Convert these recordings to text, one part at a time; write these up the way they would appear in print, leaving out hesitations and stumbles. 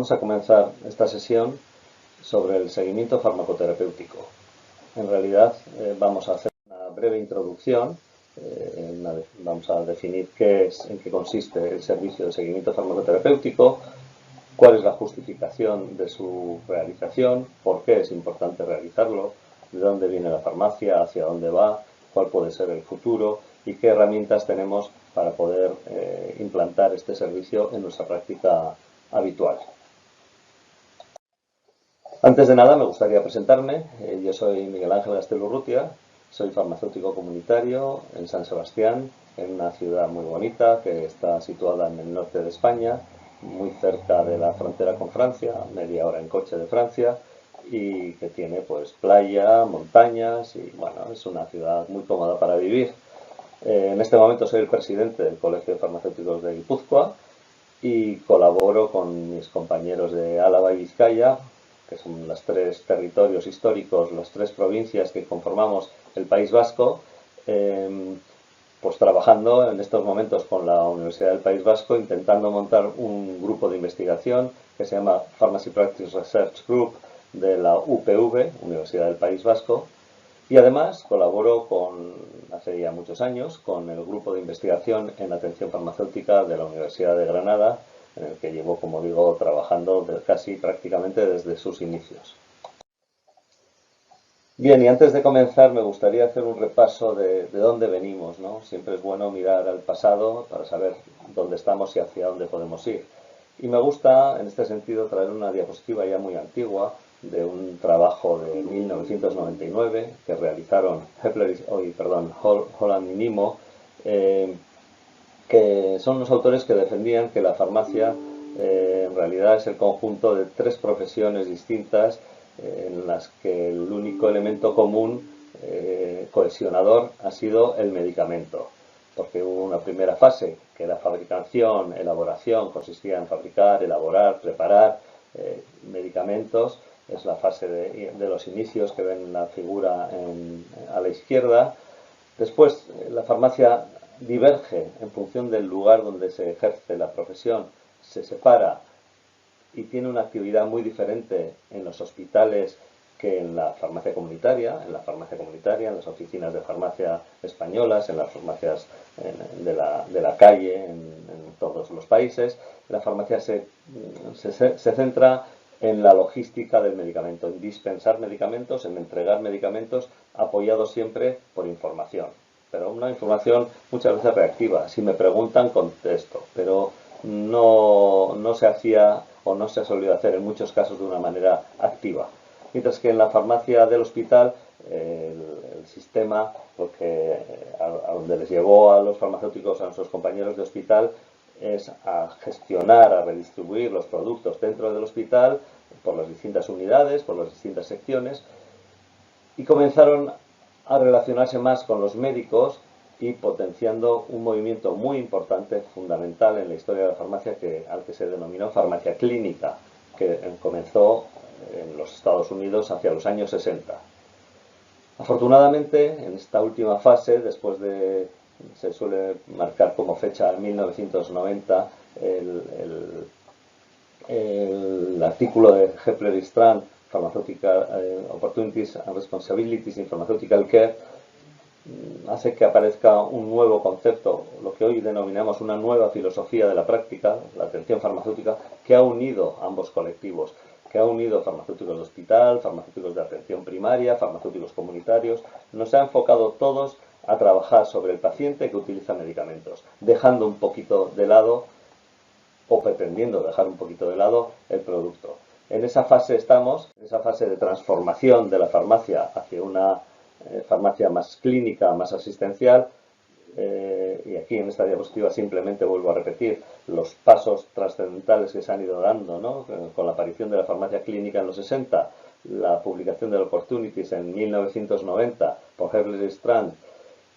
Vamos a comenzar esta sesión sobre el seguimiento farmacoterapéutico. En realidad vamos a hacer una breve introducción, vamos a definir qué es, en qué consiste el servicio de seguimiento farmacoterapéutico, cuál es la justificación de su realización, por qué es importante realizarlo, de dónde viene la farmacia, hacia dónde va, cuál puede ser el futuro y qué herramientas tenemos para poder implantar este servicio en nuestra práctica habitual. Antes de nada me gustaría presentarme. Yo soy Miguel Ángel Gastelu Urrutia, soy farmacéutico comunitario en San Sebastián, en una ciudad muy bonita que está situada en el norte de España, muy cerca de la frontera con Francia, media hora en coche de Francia, y que tiene pues playa, montañas y bueno, es una ciudad muy cómoda para vivir. En este momento soy el presidente del Colegio de Farmacéuticos de Guipúzcoa y colaboro con mis compañeros de Álava y Vizcaya, que son los tres territorios históricos, las tres provincias que conformamos el País Vasco, pues trabajando en estos momentos con la Universidad del País Vasco, intentando montar un grupo de investigación que se llama Pharmacy Practice Research Group de la UPV, Universidad del País Vasco, y además colaboro hace ya muchos años con el grupo de investigación en atención farmacéutica de la Universidad de Granada, en el que llevo, como digo, trabajando casi prácticamente desde sus inicios. Bien, y antes de comenzar me gustaría hacer un repaso de dónde venimos, ¿no? Siempre es bueno mirar al pasado para saber dónde estamos y hacia dónde podemos ir. Y me gusta, en este sentido, traer una diapositiva ya muy antigua de un trabajo de 1999 que realizaron Holland y Nimo, que son los autores que defendían que la farmacia en realidad es el conjunto de tres profesiones distintas en las que el único elemento común cohesionador ha sido el medicamento, porque hubo una primera fase que era fabricación, elaboración, consistía en fabricar, elaborar, preparar medicamentos. Es la fase de los inicios que ven la figura a la izquierda. Después la farmacia diverge en función del lugar donde se ejerce la profesión, se separa y tiene una actividad muy diferente en los hospitales que en la farmacia comunitaria, en las oficinas de farmacia españolas, en las farmacias de la calle, en todos los países. La farmacia se centra en la logística del medicamento, en dispensar medicamentos, en entregar medicamentos, apoyados siempre por información. Pero una información muchas veces reactiva. Si me preguntan, contesto, pero no se hacía o no se ha solido hacer en muchos casos de una manera activa. Mientras que en la farmacia del hospital el sistema, a donde les llevó a los farmacéuticos, a nuestros compañeros de hospital, es a gestionar, a redistribuir los productos dentro del hospital por las distintas unidades, por las distintas secciones, y comenzaron a relacionarse más con los médicos y potenciando un movimiento muy importante, fundamental en la historia de la farmacia, al que se denominó farmacia clínica, que comenzó en los Estados Unidos hacia los años 60. Afortunadamente, en esta última fase, se suele marcar como fecha 1990, el artículo de Hepler y Strand, Pharmaceutical Opportunities and Responsibilities in Pharmaceutical Care, hace que aparezca un nuevo concepto, lo que hoy denominamos una nueva filosofía de la práctica, la atención farmacéutica, que ha unido ambos colectivos, que ha unido farmacéuticos de hospital, farmacéuticos de atención primaria, farmacéuticos comunitarios. Nos ha enfocado todos a trabajar sobre el paciente que utiliza medicamentos, dejando un poquito de lado, o pretendiendo dejar un poquito de lado, el producto. En esa fase estamos, en esa fase de transformación de la farmacia hacia una farmacia más clínica, más asistencial, y aquí en esta diapositiva simplemente vuelvo a repetir los pasos trascendentales que se han ido dando, ¿no? Con la aparición de la farmacia clínica en los 60, la publicación de Opportunities en 1990 por Hepler y Strand.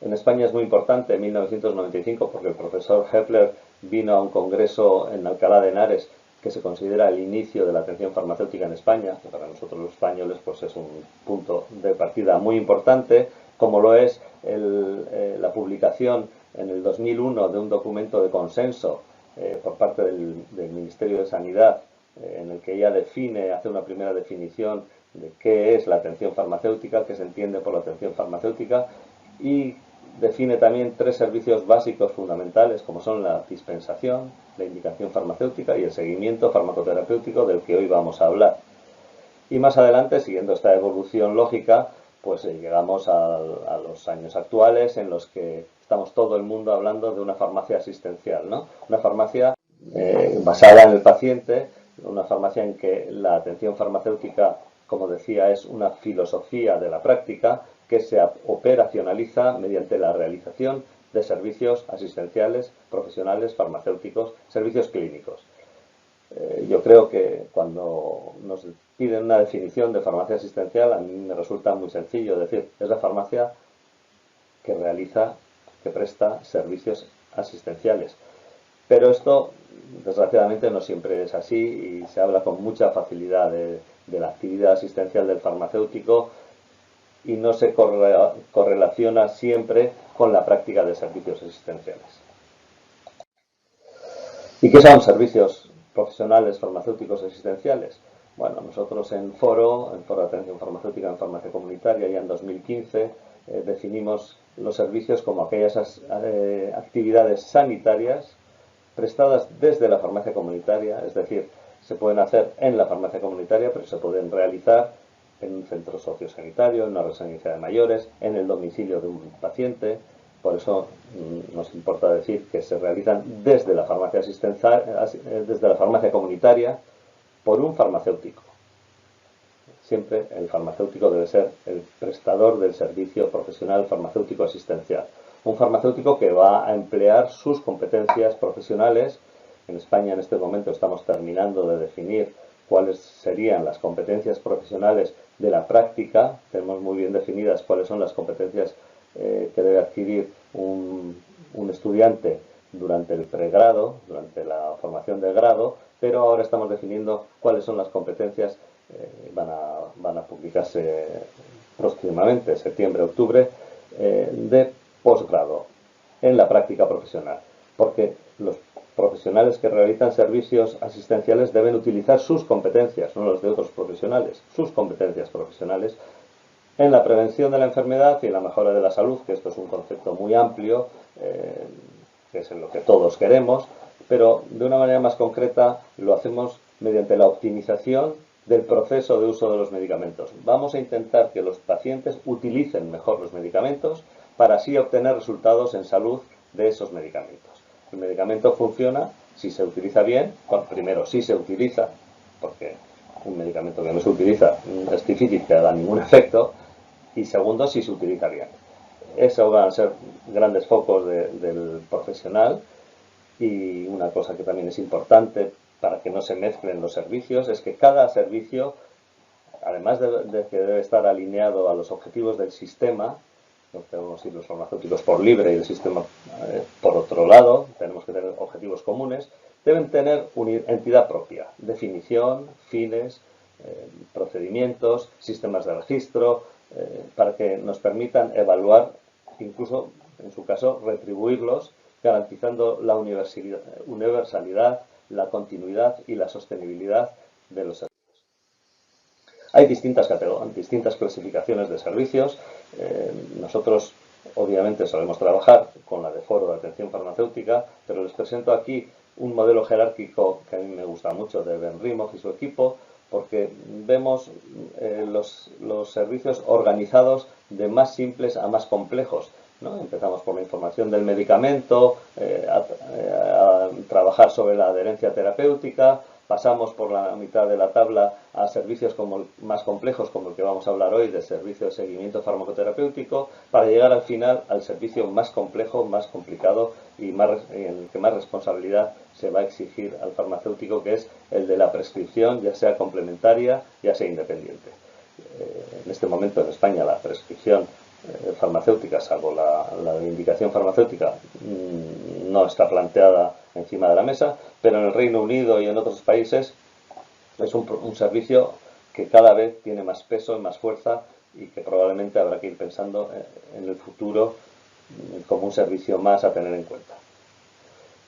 En España es muy importante en 1995 porque el profesor Hepler vino a un congreso en Alcalá de Henares que se considera el inicio de la atención farmacéutica en España, que para nosotros los españoles pues es un punto de partida muy importante, como lo es la publicación en el 2001 de un documento de consenso por parte del Ministerio de Sanidad en el que ella hace una primera definición de qué es la atención farmacéutica, qué se entiende por la atención farmacéutica, y define también 3 servicios básicos fundamentales, como son la dispensación, la indicación farmacéutica y el seguimiento farmacoterapéutico, del que hoy vamos a hablar. Y más adelante, siguiendo esta evolución lógica, pues llegamos a los años actuales, en los que estamos todo el mundo hablando de una farmacia asistencial, ¿no? Una farmacia basada en el paciente, una farmacia en que la atención farmacéutica, como decía, es una filosofía de la práctica que se operacionaliza mediante la realización de servicios asistenciales, profesionales, farmacéuticos, servicios clínicos. Yo creo que cuando nos piden una definición de farmacia asistencial, a mí me resulta muy sencillo decir, es la farmacia que presta servicios asistenciales. Pero esto, desgraciadamente, no siempre es así y se habla con mucha facilidad de la actividad asistencial del farmacéutico y no se correlaciona siempre con la práctica de servicios asistenciales. ¿Y qué son servicios profesionales farmacéuticos asistenciales? Bueno, nosotros en Foro de Atención Farmacéutica en Farmacia Comunitaria, ya en 2015, definimos los servicios como aquellas actividades sanitarias prestadas desde la farmacia comunitaria, es decir, se pueden hacer en la farmacia comunitaria, pero se pueden realizar en un centro sociosanitario, en una residencia de mayores, en el domicilio de un paciente. Por eso nos importa decir que se realizan desde la farmacia desde la farmacia comunitaria por un farmacéutico. Siempre el farmacéutico debe ser el prestador del servicio profesional farmacéutico asistencial. Un farmacéutico que va a emplear sus competencias profesionales. En España en este momento estamos terminando de definir cuáles serían las competencias profesionales de la práctica. Tenemos muy bien definidas cuáles son las competencias que debe adquirir un estudiante durante el pregrado, durante la formación de grado, pero ahora estamos definiendo cuáles son las competencias, van a publicarse próximamente, septiembre, octubre, de posgrado en la práctica profesional, porque los profesionales que realizan servicios asistenciales deben utilizar sus competencias, no las de otros profesionales, sus competencias profesionales en la prevención de la enfermedad y en la mejora de la salud, que esto es un concepto muy amplio, que es en lo que todos queremos, pero de una manera más concreta lo hacemos mediante la optimización del proceso de uso de los medicamentos. Vamos a intentar que los pacientes utilicen mejor los medicamentos para así obtener resultados en salud de esos medicamentos. El medicamento funciona si se utiliza bien, primero si se utiliza, porque un medicamento que no se utiliza es difícil que haga ningún efecto, y segundo, si se utiliza bien. Esos van a ser grandes focos del profesional. Y una cosa que también es importante para que no se mezclen los servicios es que cada servicio, además de que debe estar alineado a los objetivos del sistema, no tenemos que ir los farmacéuticos por libre y el sistema por otro lado, tenemos que tener objetivos comunes, deben tener una entidad propia, definición, fines, procedimientos, sistemas de registro, para que nos permitan evaluar, incluso en su caso retribuirlos, garantizando la universalidad, la continuidad y la sostenibilidad de los servicios. Hay distintas clasificaciones de servicios. Nosotros obviamente solemos trabajar con la de Foro de Atención Farmacéutica, pero les presento aquí un modelo jerárquico que a mí me gusta mucho de Ben Rimov y su equipo, porque vemos los servicios organizados de más simples a más complejos, ¿no? Empezamos por la información del medicamento, a trabajar sobre la adherencia terapéutica, pasamos por la mitad de la tabla a servicios más complejos, como el que vamos a hablar hoy, de servicio de seguimiento farmacoterapéutico, para llegar al final al servicio más complejo, más complicado y en el que más responsabilidad se va a exigir al farmacéutico, que es el de la prescripción, ya sea complementaria, ya sea independiente. En este momento en España la prescripción farmacéutica, salvo la indicación farmacéutica, no está planteada encima de la mesa, pero en el Reino Unido y en otros países es un servicio que cada vez tiene más peso y más fuerza y que probablemente habrá que ir pensando en el futuro como un servicio más a tener en cuenta.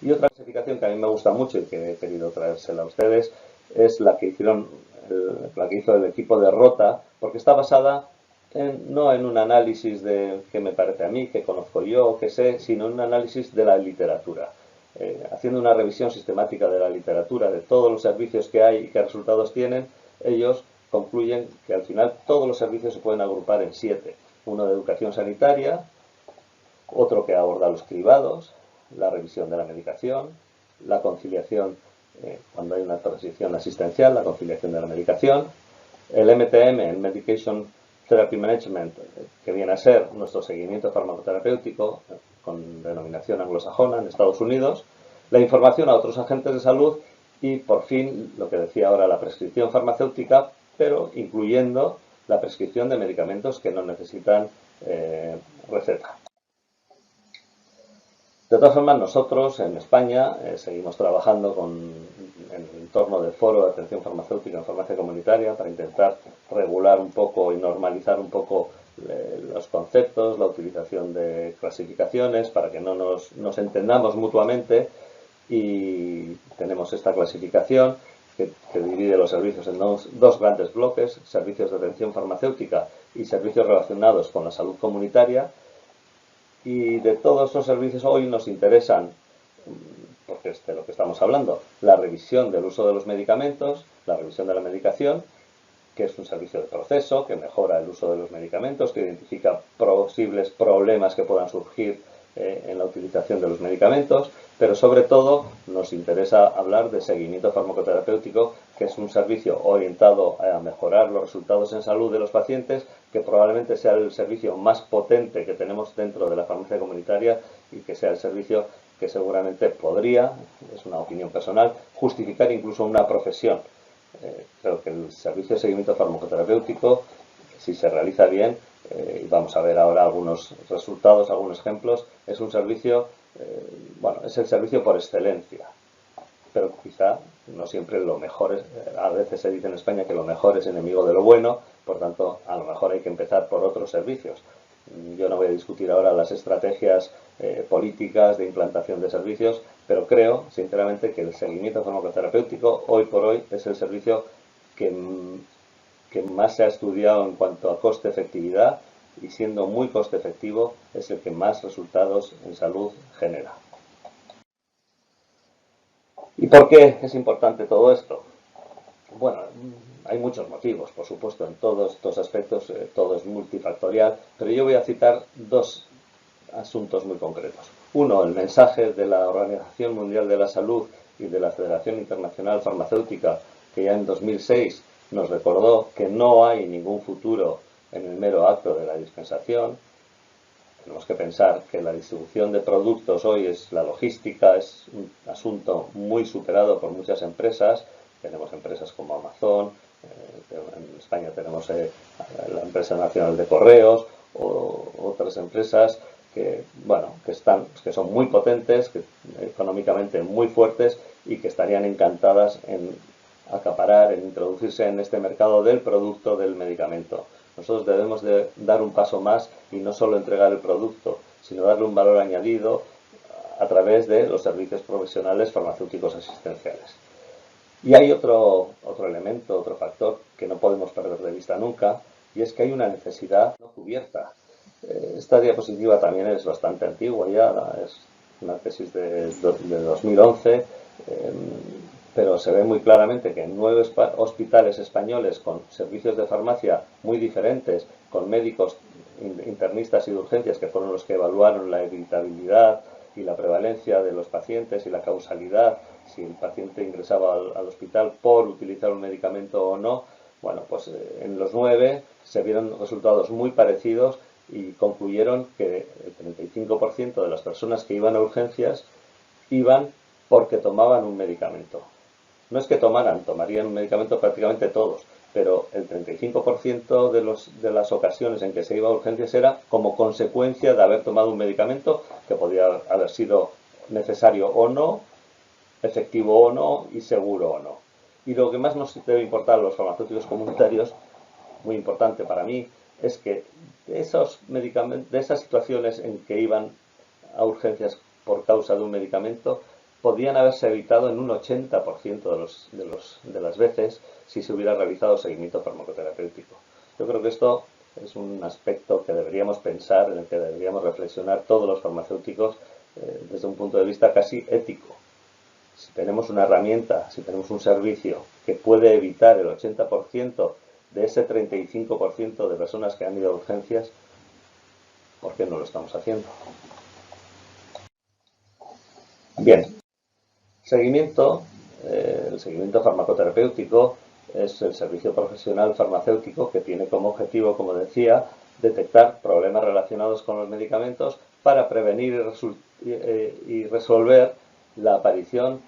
Y otra clasificación que a mí me gusta mucho y que he querido traérsela a ustedes es la que hizo el equipo de Rota, porque está basada no en un análisis que me parece a mí, que conozco yo, que sé, sino en un análisis de la literatura. Haciendo una revisión sistemática de la literatura, de todos los servicios que hay y qué resultados tienen, ellos concluyen que al final todos los servicios se pueden agrupar en 7. Uno de educación sanitaria, otro que aborda los cribados, la revisión de la medicación, la conciliación cuando hay una transición asistencial, la conciliación de la medicación, el MTM, el Medication Therapy Management, que viene a ser nuestro seguimiento farmacoterapéutico con denominación anglosajona en Estados Unidos, la información a otros agentes de salud y, por fin, lo que decía ahora, la prescripción farmacéutica, pero incluyendo la prescripción de medicamentos que no necesitan receta. De todas formas, nosotros en España seguimos trabajando en el entorno del Foro de Atención Farmacéutica en Farmacia Comunitaria para intentar regular un poco y normalizar un poco los conceptos, la utilización de clasificaciones para que no nos entendamos mutuamente, y tenemos esta clasificación que divide los servicios en dos grandes bloques: servicios de atención farmacéutica y servicios relacionados con la salud comunitaria. Y de todos estos servicios hoy nos interesan, porque es de lo que estamos hablando, la revisión del uso de los medicamentos, la revisión de la medicación, que es un servicio de proceso que mejora el uso de los medicamentos, que identifica posibles problemas que puedan surgir en la utilización de los medicamentos, pero sobre todo nos interesa hablar de seguimiento farmacoterapéutico, que es un servicio orientado a mejorar los resultados en salud de los pacientes, que probablemente sea el servicio más potente que tenemos dentro de la farmacia comunitaria y que sea el servicio que seguramente podría, es una opinión personal, justificar incluso una profesión. Creo que el servicio de seguimiento farmacoterapéutico, si se realiza bien, y vamos a ver ahora algunos resultados, algunos ejemplos, es un servicio, bueno, es el servicio por excelencia, pero quizá no siempre lo mejor es, a veces se dice en España que lo mejor es enemigo de lo bueno, por tanto a lo mejor hay que empezar por otros servicios. Yo no voy a discutir ahora las estrategias políticas de implantación de servicios, pero creo sinceramente que el seguimiento farmacoterapéutico hoy por hoy es el servicio que más se ha estudiado en cuanto a coste-efectividad, y siendo muy coste efectivo es el que más resultados en salud genera. ¿Y por qué es importante todo esto? Bueno, hay muchos motivos, por supuesto, en todos estos aspectos, todo es multifactorial, pero yo voy a citar dos asuntos muy concretos. Uno, el mensaje de la Organización Mundial de la Salud y de la Federación Internacional Farmacéutica, que ya en 2006 nos recordó que no hay ningún futuro en el mero acto de la dispensación. Tenemos que pensar que la distribución de productos hoy es la logística, es un asunto muy superado por muchas empresas. Tenemos empresas como Amazon, en España tenemos la empresa nacional de correos o otras empresas que, bueno, que son muy potentes, que económicamente muy fuertes y que estarían encantadas en acaparar, en introducirse en este mercado del producto del medicamento. Nosotros debemos de dar un paso más y no solo entregar el producto, sino darle un valor añadido a través de los servicios profesionales farmacéuticos asistenciales. Y hay otro elemento, otro factor que no podemos perder de vista nunca, y es que hay una necesidad no cubierta. Esta diapositiva también es bastante antigua ya, es una tesis de 2011, pero se ve muy claramente que en 9 hospitales españoles con servicios de farmacia muy diferentes, con médicos internistas y de urgencias que fueron los que evaluaron la evitabilidad y la prevalencia de los pacientes y la causalidad, si el paciente ingresaba al hospital por utilizar un medicamento o no. Bueno, pues en los 9 se vieron resultados muy parecidos y concluyeron que el 35% de las personas que iban a urgencias iban porque tomaban un medicamento. No es que tomarían un medicamento prácticamente todos, pero el 35% de las ocasiones en que se iba a urgencias era como consecuencia de haber tomado un medicamento que podía haber sido necesario o no, efectivo o no y seguro o no. Y lo que más nos debe importar a los farmacéuticos comunitarios, muy importante para mí, es que de esas situaciones en que iban a urgencias por causa de un medicamento, podían haberse evitado en un 80% de las veces si se hubiera realizado seguimiento farmacoterapéutico. Yo creo que esto es un aspecto que deberíamos pensar, en el que deberíamos reflexionar todos los farmacéuticos desde un punto de vista casi ético. Si tenemos una herramienta, si tenemos un servicio que puede evitar el 80% de ese 35% de personas que han ido a urgencias, ¿por qué no lo estamos haciendo? Bien, seguimiento, el seguimiento farmacoterapéutico es el servicio profesional farmacéutico que tiene como objetivo, como decía, detectar problemas relacionados con los medicamentos para prevenir y resolver la aparición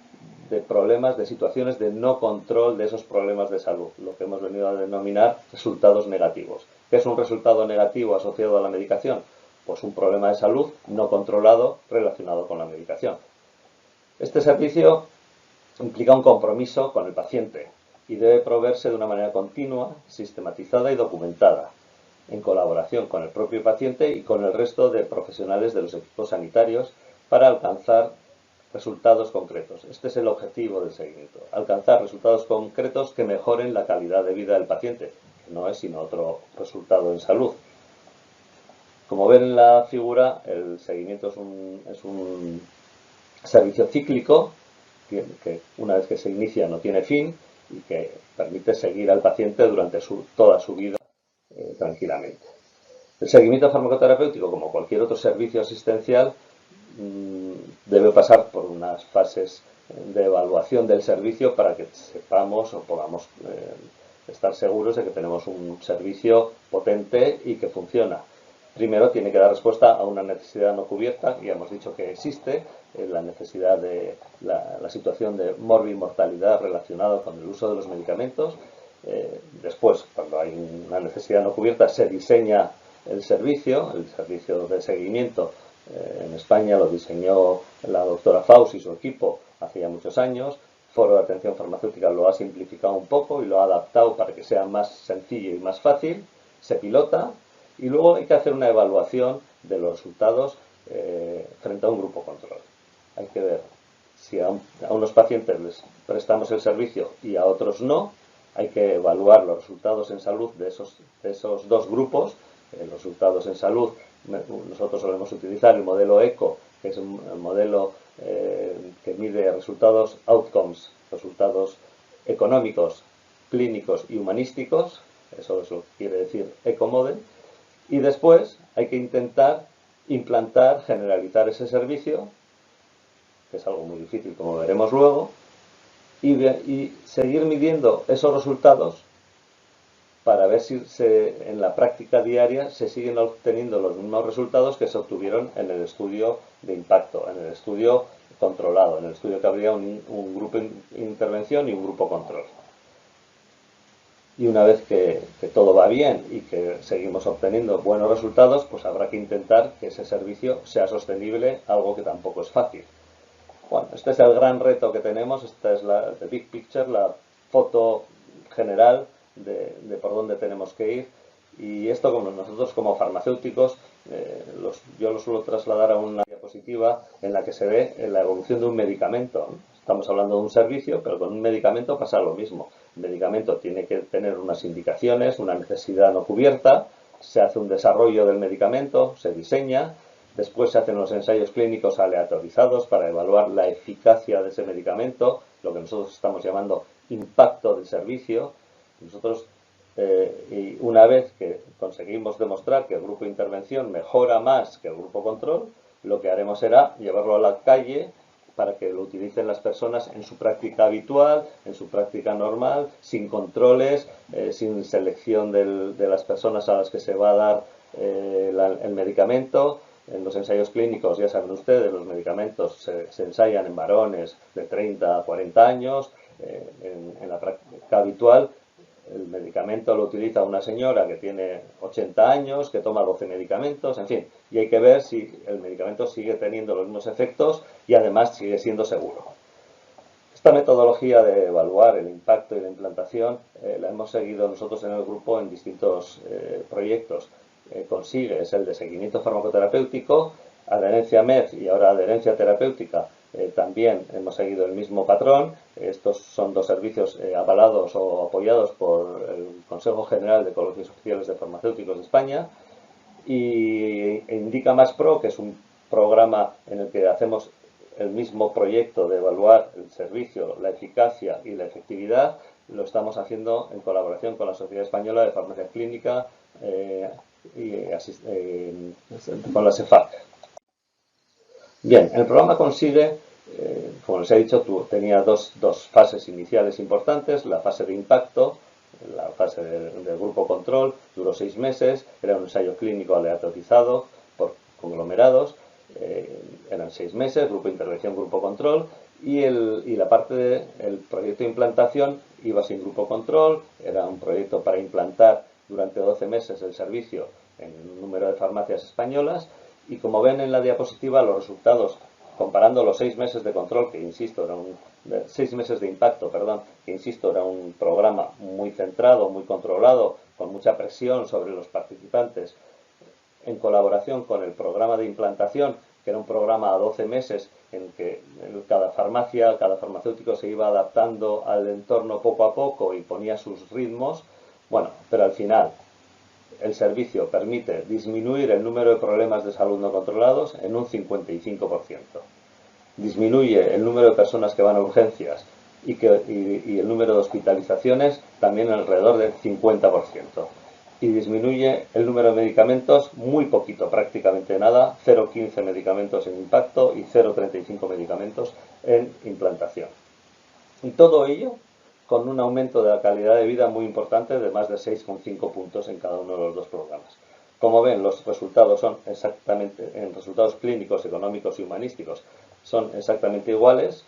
de problemas, de situaciones de no control de esos problemas de salud, lo que hemos venido a denominar resultados negativos. ¿Qué es un resultado negativo asociado a la medicación? Pues un problema de salud no controlado relacionado con la medicación. Este servicio implica un compromiso con el paciente y debe proveerse de una manera continua, sistematizada y documentada, en colaboración con el propio paciente y con el resto de profesionales de los equipos sanitarios para alcanzar resultados concretos. Este es el objetivo del seguimiento, alcanzar resultados concretos que mejoren la calidad de vida del paciente, que no es sino otro resultado en salud. Como ven en la figura, el seguimiento es un servicio cíclico que una vez que se inicia no tiene fin y que permite seguir al paciente durante toda su vida tranquilamente. El seguimiento farmacoterapéutico, como cualquier otro servicio asistencial, debe pasar por unas fases de evaluación del servicio para que sepamos o podamos estar seguros de que tenemos un servicio potente y que funciona. Primero tiene que dar respuesta a una necesidad no cubierta, ya hemos dicho que existe, la necesidad de la situación de morbimortalidad relacionada con el uso de los medicamentos. Después, cuando hay una necesidad no cubierta, se diseña el servicio de seguimiento. En España lo diseñó la doctora Faus y su equipo hace ya muchos años. Foro de Atención Farmacéutica lo ha simplificado un poco y lo ha adaptado para que sea más sencillo y más fácil. Se pilota y luego hay que hacer una evaluación de los resultados frente a un grupo control. Hay que ver si a unos pacientes les prestamos el servicio y a otros no. Hay que evaluar los resultados en salud de esos dos grupos. Los resultados en salud, nosotros solemos utilizar el modelo ECO, que es un modelo que mide resultados outcomes, resultados económicos, clínicos y humanísticos. Eso es lo que quiere decir ECO Model. Y después hay que intentar implantar, generalizar ese servicio, que es algo muy difícil, como veremos luego, y seguir midiendo esos resultados para ver si en la práctica diaria se siguen obteniendo los mismos resultados que se obtuvieron en el estudio de impacto, en el estudio controlado, en el estudio que habría un grupo de intervención y un grupo control. Y una vez que todo va bien y que seguimos obteniendo buenos resultados, pues habrá que intentar que ese servicio sea sostenible, algo que tampoco es fácil. Bueno, este es el gran reto que tenemos, esta es la big picture, la foto general de por dónde tenemos que ir. Y esto, como nosotros como farmacéuticos, yo lo suelo trasladar a una diapositiva en la que se ve la evolución de un medicamento. Estamos hablando de un servicio, pero con un medicamento pasa lo mismo. El medicamento tiene que tener unas indicaciones, una necesidad no cubierta, se hace un desarrollo del medicamento, se diseña, después se hacen los ensayos clínicos aleatorizados para evaluar la eficacia de ese medicamento, lo que nosotros estamos llamando impacto del servicio. Nosotros, y una vez que conseguimos demostrar que el grupo de intervención mejora más que el grupo control, lo que haremos será llevarlo a la calle para que lo utilicen las personas en su práctica habitual, en su práctica normal, sin controles, sin selección de las personas a las que se va a dar el medicamento. En los ensayos clínicos, ya saben ustedes, los medicamentos se ensayan en varones de 30 a 40 años. En la práctica habitual, el medicamento lo utiliza una señora que tiene 80 años, que toma 12 medicamentos, en fin. Y hay que ver si el medicamento sigue teniendo los mismos efectos y además sigue siendo seguro. Esta metodología de evaluar el impacto y la implantación la hemos seguido nosotros en el grupo en distintos proyectos. Consigue es el de seguimiento farmacoterapéutico, adherencia MED y ahora adherencia terapéutica también hemos seguido el mismo patrón. Estos son dos servicios avalados o apoyados por el Consejo General de Colegios Oficiales de Farmacéuticos de España, y Indica Más Pro, que es un programa en el que hacemos el mismo proyecto de evaluar el servicio, la eficacia y la efectividad, lo estamos haciendo en colaboración con la Sociedad Española de Farmacia Clínica y con la SEFAC. Bien, el programa consigue, como les he dicho, tenía dos fases iniciales importantes: la fase de impacto, la fase del grupo control, duró 6 meses, era un ensayo clínico aleatorizado por conglomerados, eran 6 meses, grupo de intervención, grupo control, y la parte del proyecto de implantación iba sin grupo control, era un proyecto para implantar durante 12 meses el servicio en un número de farmacias españolas, y como ven en la diapositiva, los resultados, comparando los 6 meses de control, que insisto, 6 meses de impacto, perdón, que insisto, era un programa muy centrado, muy controlado, con mucha presión sobre los participantes, en colaboración con el programa de implantación, que era un programa a 12 meses en que cada farmacia, cada farmacéutico se iba adaptando al entorno poco a poco y ponía sus ritmos. Bueno, pero al final el servicio permite disminuir el número de problemas de salud no controlados en un 55%. Disminuye el número de personas que van a urgencias y el número de hospitalizaciones también alrededor del 50%. Y disminuye el número de medicamentos muy poquito, prácticamente nada, 0,15 medicamentos en impacto y 0,35 medicamentos en implantación. Y todo ello con un aumento de la calidad de vida muy importante de más de 6,5 puntos en cada uno de los dos programas. Como ven, los resultados son exactamente, en resultados clínicos, económicos y humanísticos, son exactamente iguales,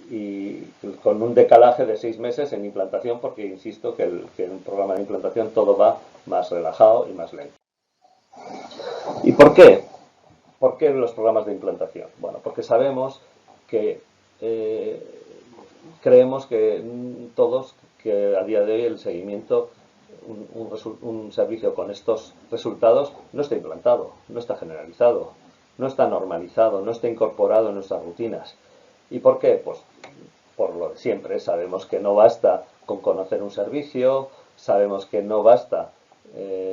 y con un decalaje de 6 meses en implantación, porque insisto que en un programa de implantación todo va más relajado y más lento. ¿Y por qué? ¿Por qué los programas de implantación? Bueno, porque sabemos que creemos que todos que a día de hoy el seguimiento, un servicio con estos resultados no está implantado, no está generalizado, no está normalizado, no está incorporado en nuestras rutinas. ¿Y por qué? Pues por lo de siempre. Sabemos que no basta con conocer un servicio, sabemos que no basta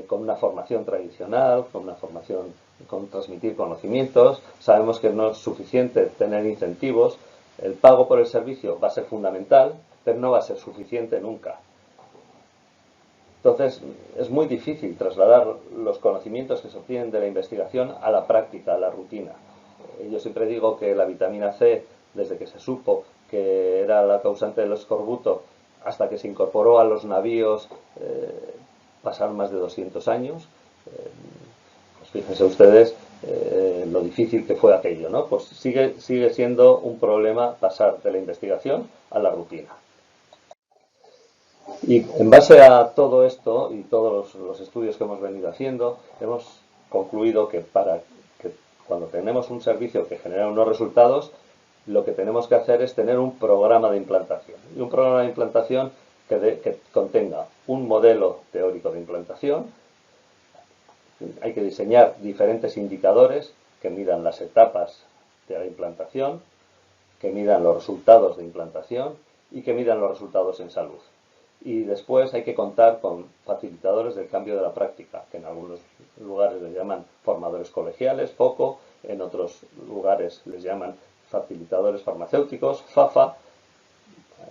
con una formación tradicional, con transmitir conocimientos, sabemos que no es suficiente tener incentivos. El pago por el servicio va a ser fundamental, pero no va a ser suficiente nunca. Entonces, es muy difícil trasladar los conocimientos que se obtienen de la investigación a la práctica, a la rutina. Yo siempre digo que la vitamina C, desde que se supo que era la causante del escorbuto hasta que se incorporó a los navíos, pasaron más de 200 años. Pues fíjense ustedes lo difícil que fue aquello, ¿no? Pues sigue siendo un problema pasar de la investigación a la rutina. Y en base a todo esto y todos los estudios que hemos venido haciendo, hemos concluido que cuando tenemos un servicio que genera unos resultados, lo que tenemos que hacer es tener un programa de implantación. Y un programa de implantación que contenga un modelo teórico de implantación. Hay que diseñar diferentes indicadores que midan las etapas de la implantación, que midan los resultados de implantación y que midan los resultados en salud. Y después hay que contar con facilitadores del cambio de la práctica, que en algunos lugares les llaman formadores colegiales, FOCO, en otros lugares les llaman facilitadores farmacéuticos, FAFA.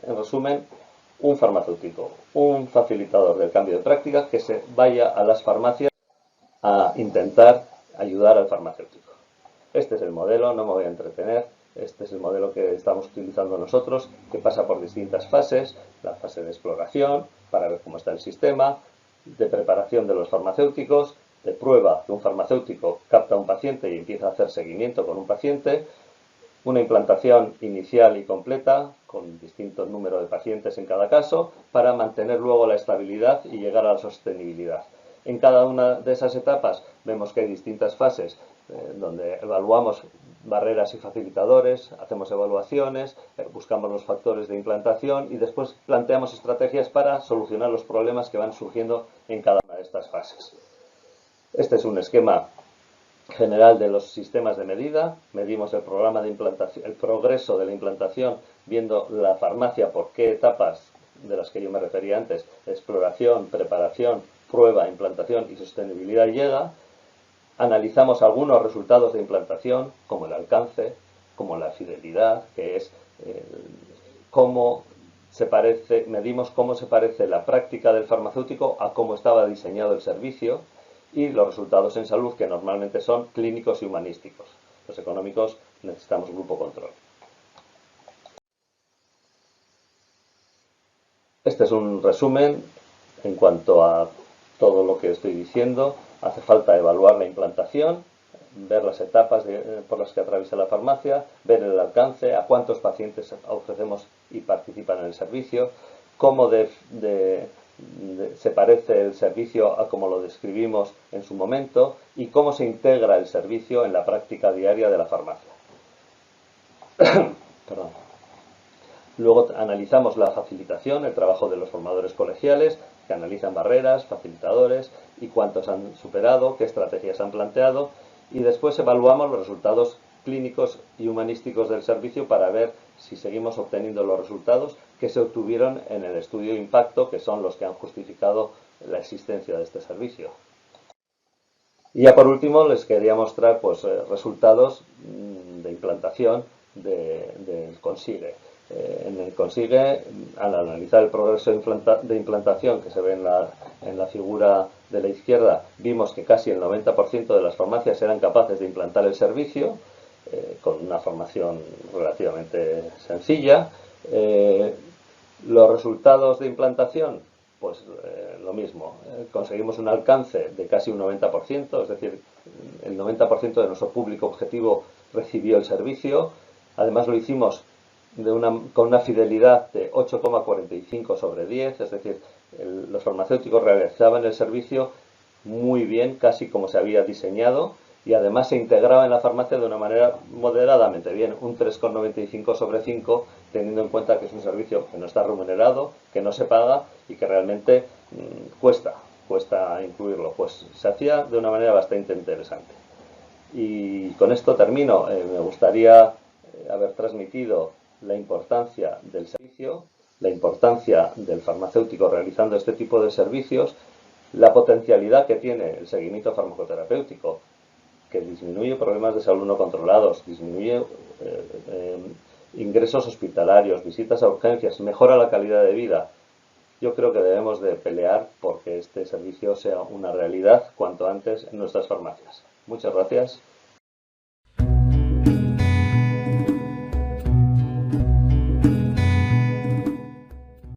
En resumen, un farmacéutico, un facilitador del cambio de práctica que se vaya a las farmacias a intentar ayudar al farmacéutico. Este es el modelo, no me voy a entretener. Este es el modelo que estamos utilizando nosotros, que pasa por distintas fases: la fase de exploración, para ver cómo está el sistema, de preparación de los farmacéuticos, de prueba que un farmacéutico capta a un paciente y empieza a hacer seguimiento con un paciente, una implantación inicial y completa, con distinto número de pacientes en cada caso, para mantener luego la estabilidad y llegar a la sostenibilidad. En cada una de esas etapas vemos que hay distintas fases donde evaluamos barreras y facilitadores, hacemos evaluaciones, buscamos los factores de implantación y después planteamos estrategias para solucionar los problemas que van surgiendo en cada una de estas fases. Este es un esquema general de los sistemas de medida, medimos el programa de implantación, el progreso de la implantación, viendo la farmacia por qué etapas de las que yo me refería antes, exploración, preparación, prueba, implantación y sostenibilidad llega. Analizamos algunos resultados de implantación, como el alcance, como la fidelidad, que es cómo se parece, medimos cómo se parece la práctica del farmacéutico a cómo estaba diseñado el servicio, y los resultados en salud, que normalmente son clínicos y humanísticos. Los económicos necesitamos grupo control. Este es un resumen en cuanto a todo lo que estoy diciendo. Hace falta evaluar la implantación, ver las etapas por las que atraviesa la farmacia, ver el alcance, a cuántos pacientes ofrecemos y participan en el servicio, cómo se parece el servicio a como lo describimos en su momento y cómo se integra el servicio en la práctica diaria de la farmacia. Perdón. Luego analizamos la facilitación, el trabajo de los formadores colegiales, que analizan barreras, facilitadores y cuántos han superado, qué estrategias han planteado, y después evaluamos los resultados clínicos y humanísticos del servicio para ver si seguimos obteniendo los resultados que se obtuvieron en el estudio de impacto, que son los que han justificado la existencia de este servicio. Y ya por último les quería mostrar resultados de implantación del Consigue. En el Consigue, al analizar el progreso de implantación que se ve en la figura de la izquierda, vimos que casi el 90% de las farmacias eran capaces de implantar el servicio, con una formación relativamente sencilla. Los resultados de implantación, pues lo mismo, conseguimos un alcance de casi un 90%, es decir, el 90% de nuestro público objetivo recibió el servicio. Además lo hicimos con una fidelidad de 8,45 sobre 10, es decir, los farmacéuticos realizaban el servicio muy bien, casi como se había diseñado, y además se integraba en la farmacia de una manera moderadamente bien, un 3,95 sobre 5, teniendo en cuenta que es un servicio que no está remunerado, que no se paga y que realmente cuesta incluirlo. Pues se hacía de una manera bastante interesante. Y con esto termino. Me gustaría haber transmitido la importancia del servicio, la importancia del farmacéutico realizando este tipo de servicios, la potencialidad que tiene el seguimiento farmacoterapéutico, que disminuye problemas de salud no controlados, disminuye ingresos hospitalarios, visitas a urgencias, mejora la calidad de vida. Yo creo que debemos de pelear porque este servicio sea una realidad cuanto antes en nuestras farmacias. Muchas gracias.